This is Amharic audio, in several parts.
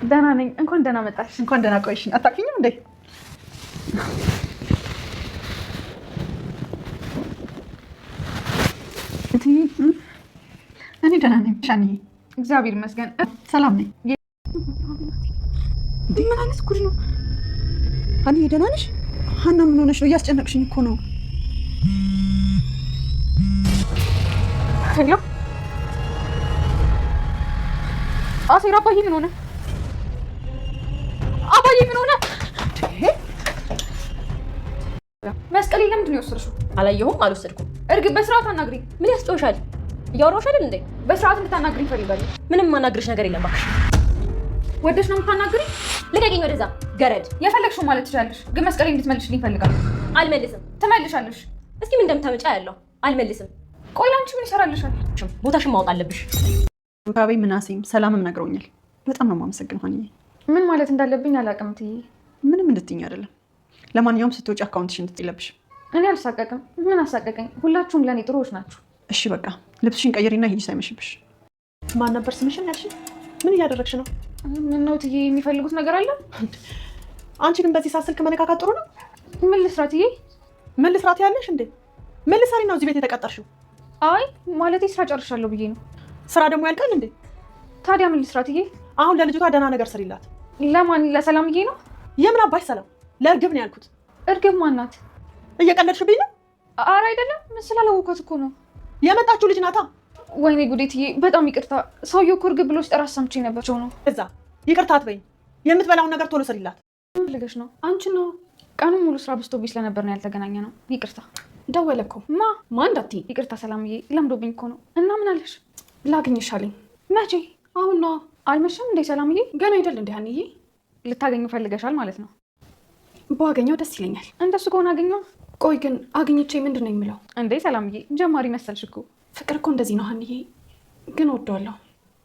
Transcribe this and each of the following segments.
ደህና ነኝ። እንኳን ደህና መጣሽ። እንኳን ደህና ቆይሽኝ። አታውቂኝም እንዴ? እኔ ደህና ነኝ። ሻኒ እግዚአብሔር ይመስገን ሰላም ነኝ። ምን አይነት ጉድ ነው? ሀኒ ደህና ነሽ? ሀና ምን ሆነሽ ነው? እያስጨነቅሽኝ እኮ ነው። ሄሎ አሴር፣ አባዬ ምን ሆነ? አባዬ ምን ሆነ? መስቀሌ ለምንድን ነው የወሰድሽው? አላየሁም፣ አልወሰድኩም። እርግብ በስርዓት አናግሪኝ። ምን ያስጨውሻል? እያወራሁሽ አይደል እንዴ? በስርዓት እንድታናግሪኝ እፈልጋለሁ። ምንም ማናግርሽ ነገር የለም እባክሽ። ወደሽ ነው የምታናግሪኝ? ልቀቂኝ ወደዛ ገረድ። የፈለግሽው ማለት ትችላለሽ፣ ግን መስቀሌ እንድትመልሽልኝ እፈልጋለሁ። አልመልስም። ትመልሻለሽ። እስኪ ምን እንደምታመጫ ያለው። አልመልስም። ቆይ አንቺ ምን ይሰራልሻል? ቦታሽን ማወቅ አለብሽ። ሩካቤ ምናሴም ሰላምም ነግረውኛል። በጣም ነው የማመሰግነው ሀኒዬ። ምን ማለት እንዳለብኝ አላውቅም እትዬ። ምንም እንድትይኝ አይደለም። ለማንኛውም ስትወጪ አካውንትሽ እንድትይለብሽ። እኔ አልሳቀቅም። ምን አሳቀቀኝ? ሁላችሁም ለእኔ ጥሩዎች ናችሁ። እሺ በቃ ልብስሽን ቀይሪና ሂጂ ሳይመሽብሽ። ማን ነበር ስምሽን ያልሽኝ? ምን እያደረግሽ ነው? ምን ነው እትዬ? የሚፈልጉት ነገር አለ? አንቺ ግን በዚህ ሰዓት ስልክ መነካካት ጥሩ ነው? ምን ልስራት እትዬ? ምን ልስራት ያለሽ እንዴ? ምን ልትሰሪ ነው እዚህ ቤት የተቀጠርሽው? አይ ማለቴ ስራ ጨርሻለሁ ብዬ ነው። ስራ ደግሞ ያልቃል እንዴ? ታዲያ ምን ልስራት እትዬ? አሁን ለልጅቷ ደህና ነገር ስሪላት። ለማን? ለሰላምዬ ነው? የምን አባሽ ሰላም? ለእርግብ ነው ያልኩት። እርግብ ማን ናት? እየቀለድሽብኝ ነው? ኧረ አይደለም፣ ስላላወኳት እኮ ነው። የመጣችው ልጅ ናታ። ወይኔ ጉዴትዬ፣ በጣም ይቅርታ። ሰውዬው እኮ እርግብ ብሎ ሲጠራ ሰምቼ ነበር ነው። እዛ ይቅርታ አትበይኝ። የምትበላውን ነገር ቶሎ ስሪላት። ምን ፈልገሽ ነው? አንቺ ነው። ቀኑን ሙሉ ስራ በዝቶብኝ ስለነበር ነው ያልተገናኘ ነው። ይቅርታ። ደወለ እኮ። ማን እንዳትዪ። ይቅርታ ሰላምዬ፣ ለምዶብኝ እኮ ነው። እና ምን አለሽ? ላግኝሽ አለኝ። መቼ? አሁን ነው። አልመሸም እንዴ ሰላምዬ? ገና አይደል እንዴ ሀኒዬ? ልታገኙ ፈልገሻል ማለት ነው? ባገኘው ደስ ይለኛል። እንደሱ ከሆነ አገኘው። ቆይ ግን አግኝቼ ምንድን ነው የምለው? እንዴ ሰላምዬ፣ ጀማሪ መሰልሽ እኮ። ፍቅር እኮ እንደዚህ ነው ሀኒዬ። ግን ወደዋለሁ።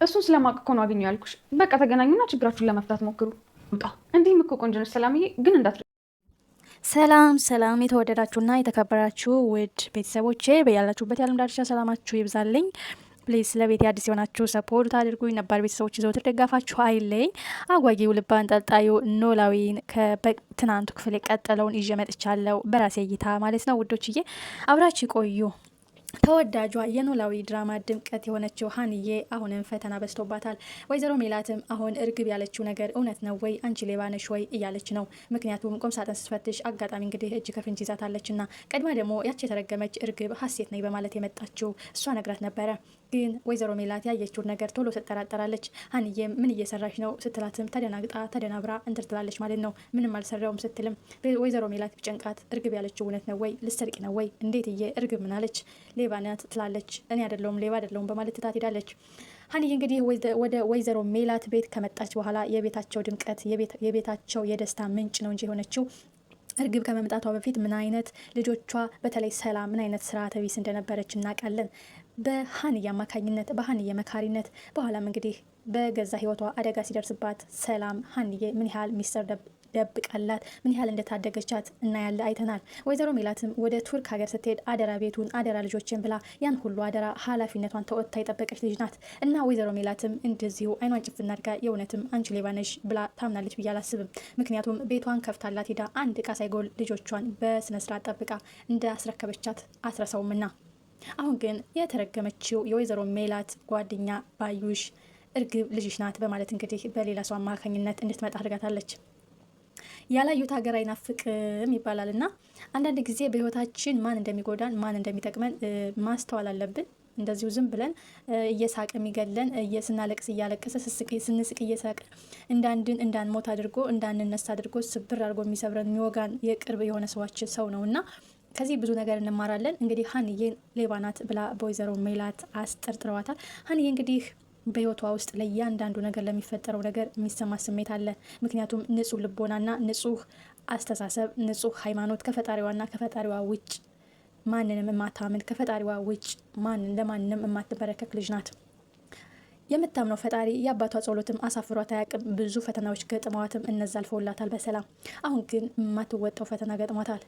እሱን ስለማውቅ እኮ ነው አገኘው ያልኩሽ። በቃ ተገናኙና ችግራችሁን ለመፍታት ሞክሩ። እንዲህም እኮ ቆንጆ ነሽ ሰላምዬ፣ ግን እንዳትረ ሰላም ሰላም፣ የተወደዳችሁና የተከበራችሁ ውድ ቤተሰቦቼ በያላችሁበት የዓለም ዳርቻ ሰላማችሁ ይብዛልኝ። ፕሊዝ ለቤት አዲስ የሆናችሁ ሰፖርት አድርጉኝ። ነባር ቤተሰቦች ዘወትር ደጋፋችሁ አይለኝ። አጓጊው ልብ አንጠልጣዩ ኖላዊን ከትናንቱ ክፍል የቀጠለውን ይዤ መጥቻለሁ፣ በራሴ እይታ ማለት ነው። ውዶችዬ አብራችሁ ቆዩ። ተወዳጇ የኖላዊ ድራማ ድምቀት የሆነችው ሀኒዬ አሁንም ፈተና በዝቶባታል። ወይዘሮ ሜላትም አሁን እርግብ ያለችው ነገር እውነት ነው ወይ? አንቺ ሌባ ነሽ ወይ እያለች ነው። ምክንያቱም ቁምሳጥን ስትፈትሽ አጋጣሚ እንግዲህ እጅ ከፍንጅ ይዛታለች ና ቀድማ ደግሞ ያች የተረገመች እርግብ ሀሴት ነኝ በማለት የመጣችው እሷ ነግራት ነበረ። ግን ወይዘሮ ሜላት ያየችውን ነገር ቶሎ ትጠራጠራለች። ሀኒዬም ምን እየሰራች ነው ስትላትም ተደናግጣ ተደናብራ እንትር ትላለች ማለት ነው። ምንም አልሰራውም ስትልም ወይዘሮ ሜላት ቢጨንቃት እርግብ ያለችው እውነት ነው ወይ? ልትሰርቂ ነው ወይ? እንዴት እርግብ ምን አለች? ሌባ ናት ትላለች። እኔ አይደለሁም ሌባ አይደለሁም በማለት ትታት ሄዳለች። ሀኒዬ እንግዲህ ወደ ወይዘሮ ሜላት ቤት ከመጣች በኋላ የቤታቸው ድምቀት የቤታቸው የደስታ ምንጭ ነው እንጂ የሆነችው እርግብ ከመምጣቷ በፊት ምን አይነት ልጆቿ በተለይ ሰላም ምን አይነት ስርዓተ ቢስ እንደነበረች እናውቃለን። በሀኒዬ አማካኝነት በሀኒዬ መካሪነት በኋላም እንግዲህ በገዛ ህይወቷ አደጋ ሲደርስባት ሰላም ሀኒዬ ምን ያህል ሚስጥር ደብቃላት ምን ያህል እንደታደገቻት እናያለ አይተናል። ወይዘሮ ሜላትም ወደ ቱርክ ሀገር ስትሄድ አደራ ቤቱን አደራ ልጆችን ብላ ያን ሁሉ አደራ ኃላፊነቷን ተወጥታ የጠበቀች ልጅ ናት እና ወይዘሮ ሜላትም እንደዚሁ አይኗን ጭፍና አድርጋ የእውነትም አንቺ ሌባ ነሽ ብላ ታምናለች ብዬ አላስብም። ምክንያቱም ቤቷን ከፍታላት ሄዳ አንድ እቃ ሳይጎል ልጆቿን በስነስርዓት ጠብቃ እንዳስረከበቻት አስረሰውምና አሁን ግን የተረገመችው የወይዘሮ ሜላት ጓደኛ ባዩሽ እርግብ ልጅሽ ናት በማለት እንግዲህ በሌላ ሰው አማካኝነት እንድትመጣ አድርጋታለች። ያላዩት ሀገር አይናፍቅም ይባላል እና አንዳንድ ጊዜ በህይወታችን ማን እንደሚጎዳን ማን እንደሚጠቅመን ማስተዋል አለብን። እንደዚሁ ዝም ብለን እየሳቅ የሚገለን ስናለቅስ እያለቀሰ ስንስቅ እየሳቅ እንዳንሞት አድርጎ እንዳንነሳ አድርጎ ስብር አድርጎ የሚሰብረን የሚወጋን የቅርብ የሆነ ሰው ነው እና ከዚህ ብዙ ነገር እንማራለን። እንግዲህ ሀኒዬን ሌባ ናት ብላ በወይዘሮ ሜላት አስጠርጥረዋታል። ሀኒዬ እንግዲህ በህይወቷ ውስጥ ለእያንዳንዱ ነገር ለሚፈጠረው ነገር የሚሰማ ስሜት አለ። ምክንያቱም ንጹህ ልቦናና ንጹህ አስተሳሰብ ንጹህ ሃይማኖት ከፈጣሪዋና ከፈጣሪዋ ውጭ ማንንም የማታምን ከፈጣሪዋ ውጭ ለማንንም የማትበረከክ ልጅ ናት። የምታምነው ፈጣሪ የአባቷ ጸሎትም አሳፍሯት አያውቅም። ብዙ ፈተናዎች ገጥመዋትም እነዛ አልፈውላታል በሰላም። አሁን ግን የማትወጣው ፈተና ገጥሟታል።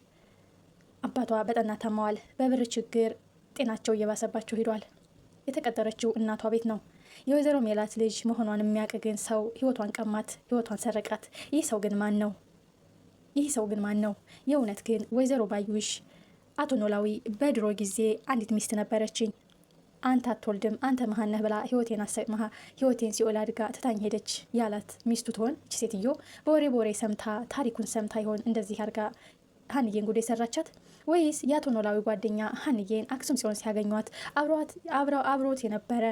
አባቷ በጠና ታመዋል። በብር ችግር ጤናቸው እየባሰባቸው ሂዷል። የተቀጠረችው እናቷ ቤት ነው። የወይዘሮ ሜላት ልጅ መሆኗን የሚያውቅ ግን ሰው ህይወቷን ቀማት፣ ህይወቷን ሰረቃት። ይህ ሰው ግን ማን ነው? ይህ ሰው ግን ማን ነው? የእውነት ግን ወይዘሮ ባዩሽ አቶ ኖላዊ በድሮ ጊዜ አንዲት ሚስት ነበረችኝ፣ አንተ አትወልድም፣ አንተ መሀን ነህ ብላ ህይወቴን ሲኦል አድጋ ትታኝ ሄደች ያላት ሚስቱ ትሆን? እች ሴትዮ በወሬ ሰምታ ታሪኩን ሰምታ ይሆን እንደዚህ አድጋ ሀንዬን ጉድ የሰራቻት? ወይስ የአቶ ኖላዊ ጓደኛ ሀንዬን አክሱም ሲሆን ሲያገኟት አብሮት የነበረ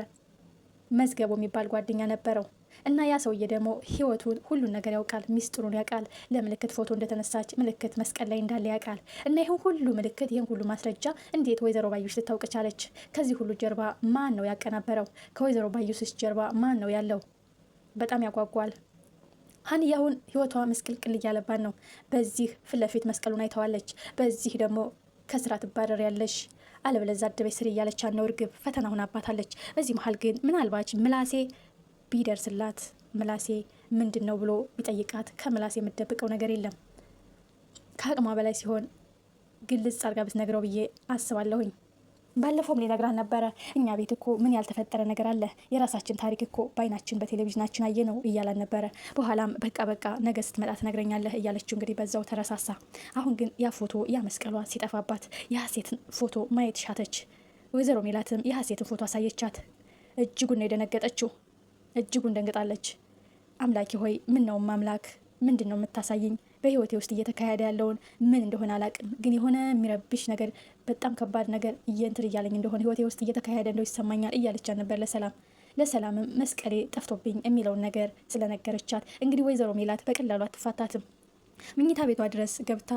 መዝገቡ የሚባል ጓደኛ ነበረው እና ያ ሰውዬ ደግሞ ህይወቱን ሁሉን ነገር ያውቃል፣ ሚስጥሩን ያውቃል። ለምልክት ፎቶ እንደተነሳች ምልክት መስቀል ላይ እንዳለ ያውቃል። እና ይህን ሁሉ ምልክት ይህን ሁሉ ማስረጃ እንዴት ወይዘሮ ባዩሽ ልታውቅ ቻለች? ከዚህ ሁሉ ጀርባ ማን ነው ያቀናበረው? ከወይዘሮ ባዩሽስ ጀርባ ማን ነው ያለው? በጣም ያጓጓል። ሀንዬ አሁን ህይወቷ ምስቅልቅል እያለባት ነው። በዚህ ፊት ለፊት መስቀሉን አይተዋለች፣ በዚህ ደግሞ ከስራ ትባረር ያለሽ አለበለዚያ አደበይ ስር እያለች ነው እርግብ ፈተና ሆና አባታለች። በዚህ መሀል ግን ምናልባች ምላሴ ቢደርስላት ምላሴ ምንድን ነው ብሎ ቢጠይቃት ከምላሴ የምትደብቀው ነገር የለም። ከአቅሟ በላይ ሲሆን ግልጽ አርጋ ብትነግረው ብዬ አስባለሁኝ። ባለፈውም ሊነግራን ነበረ፣ እኛ ቤት እኮ ምን ያልተፈጠረ ነገር አለ፣ የራሳችን ታሪክ እኮ በአይናችን በቴሌቪዥናችን አየ ነው እያላን ነበረ። በኋላም በቃ ነገ ስትመጣ ትነግረኛለህ እያለችው እንግዲህ በዛው ተረሳሳ። አሁን ግን ያ ፎቶ ያ መስቀሏ ሲጠፋባት የሀሴትን ፎቶ ማየት ሻተች። ወይዘሮ ሜላትም የሀሴትን ፎቶ አሳየቻት። እጅጉን ነው የደነገጠችው። እጅጉን ደንግጣለች። አምላኪ ሆይ ምን ነው ማምላክ፣ ምንድን ነው የምታሳየኝ? በህይወቴ ውስጥ እየተካሄደ ያለውን ምን እንደሆነ አላቅም፣ ግን የሆነ የሚረብሽ ነገር በጣም ከባድ ነገር እየንትር እያለኝ እንደሆነ ህይወቴ ውስጥ እየተካሄደ እንደው ይሰማኛል እያለቻ ነበር ለሰላምም መስቀሌ ጠፍቶብኝ የሚለውን ነገር ስለነገረቻት እንግዲህ ወይዘሮ ሜላት በቀላሉ አትፋታትም። ምኝታ ቤቷ ድረስ ገብታ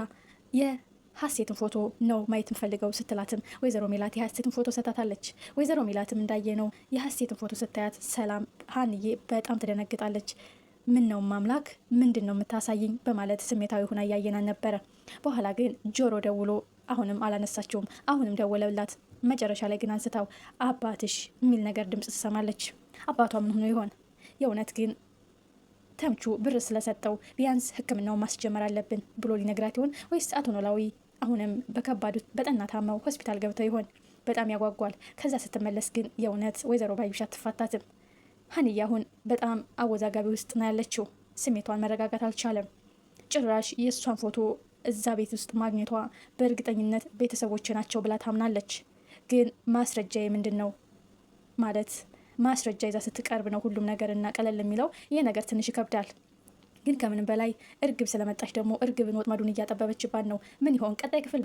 ሀሴትን ፎቶ ነው ማየት እንፈልገው ስትላትም ወይዘሮ ሜላት የሀሴትን ፎቶ ሰታታለች። ወይዘሮ ሜላትም እንዳየነው የሀሴትን ፎቶ ስታያት ሰላም ሀንዬ በጣም ትደነግጣለች። ምን ነው ማምላክ፣ ምንድን ነው የምታሳይኝ በማለት ስሜታዊ ሁና እያየናን ነበረ። በኋላ ግን ጆሮ ደውሎ አሁንም አላነሳችውም። አሁንም ደወለላት። መጨረሻ ላይ ግን አንስታው አባትሽ የሚል ነገር ድምጽ ትሰማለች። አባቷ ምን ሆኖ ይሆን? የእውነት ግን ተምቹ ብር ስለሰጠው ቢያንስ ሕክምናውን ማስጀመር አለብን ብሎ ሊነግራት ይሆን? ወይስ አቶ ኖላዊ አሁንም በከባዱ በጠና ታመው ሆስፒታል ገብተው ይሆን? በጣም ያጓጓል። ከዛ ስትመለስ ግን የእውነት ወይዘሮ ባዩሽ አትፋታትም። ሀንዬ አሁን በጣም አወዛጋቢ ውስጥ ነው ያለችው። ስሜቷን መረጋጋት አልቻለም። ጭራሽ የእሷን ፎቶ እዛ ቤት ውስጥ ማግኘቷ በእርግጠኝነት ቤተሰቦች ናቸው ብላ ታምናለች። ግን ማስረጃ ምንድን ነው ማለት ማስረጃ ይዛ ስትቀርብ ነው ሁሉም ነገር እና ቀለል የሚለው። ይህ ነገር ትንሽ ይከብዳል። ግን ከምንም በላይ እርግብ ስለመጣች ደግሞ እርግብን ወጥመዱን እያጠበበችባት ነው። ምን ይሆን ቀጣይ ክፍል